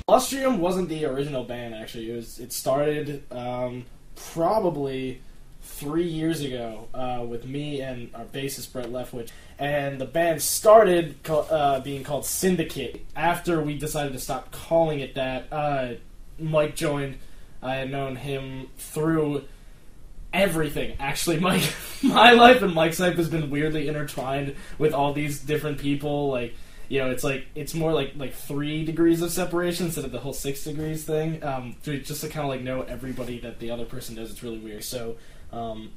Alustrium wasn't the original band, actually. It started probably 3 years ago with me and our bassist Brett Leftwich, and the band started being called Syndicate. After we decided to stop calling it that, Mike joined. I had known him through everything. Actually, my life and Mike's life has been weirdly intertwined with all these different people. Like, you know, it's more like 3 degrees of separation instead of the whole 6 degrees thing. Just to kind of like know everybody that the other person knows. It's really weird. So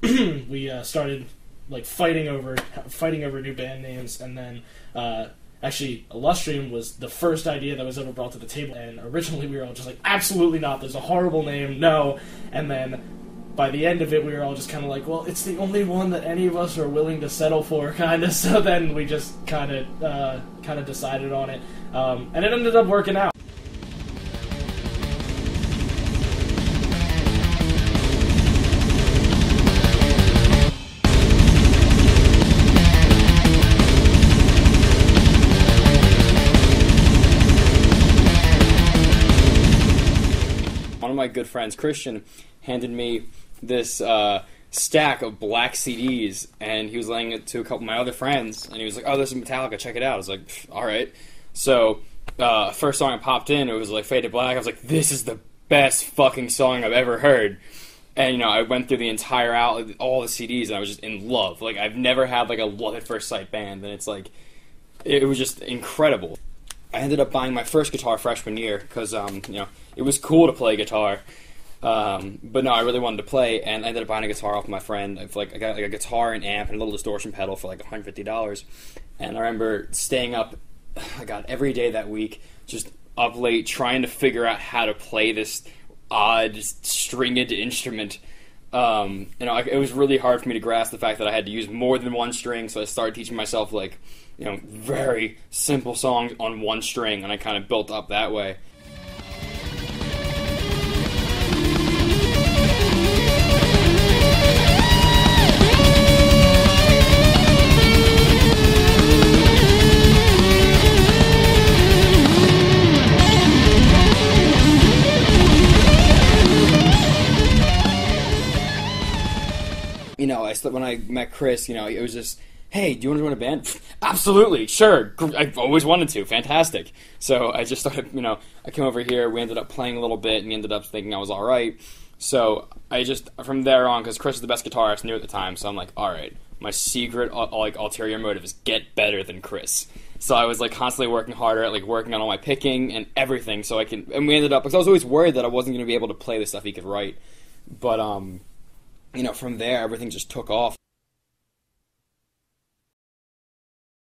we started like fighting over new band names, and then actually Alustrium was the first idea that was ever brought to the table. And originally we were all just like, absolutely not. There's a horrible name. No. And then by the end of it, we were all just kind of like, well, it's the only one that any of us are willing to settle for, kind of. So then we just kind of decided on it, and it ended up working out. One of my good friends, Christian, handed me this stack of black CDs, and he was laying it to a couple of my other friends, and he was like, oh, this is Metallica, check it out. I was like, alright. So, first song I popped in, it was like Fade to Black. I was like, this is the best fucking song I've ever heard. And, you know, I went through the entire all the CDs, and I was just in love. Like, I've never had, like, a love at first sight band, and it's like, it was just incredible. I ended up buying my first guitar freshman year, because, you know, it was cool to play guitar. But no, I really wanted to play, and I ended up buying a guitar off my friend. I got like a guitar, an amp, and a little distortion pedal for like $150. And I remember staying up, every day that week, just up late, trying to figure out how to play this odd stringed instrument. You know, it was really hard for me to grasp the fact that I had to use more than one string, so I started teaching myself, like, you know, very simple songs on one string, and I kind of built up that way. You know, when I met Chris, you know, it was just, hey, do you want to join a band? Absolutely, sure. I've always wanted to. Fantastic. So I just started, you know, I came over here. We ended up playing a little bit, and we ended up thinking I was all right. So I just, from there on, because Chris is the best guitarist I knew at the time, so I'm like, all right, my secret, like, ulterior motive is get better than Chris. So I was, like, constantly working harder at, like, working on all my picking and everything, so I can, and we ended up, because I was always worried that I wasn't going to be able to play the stuff he could write. But, you know, from there, everything just took off.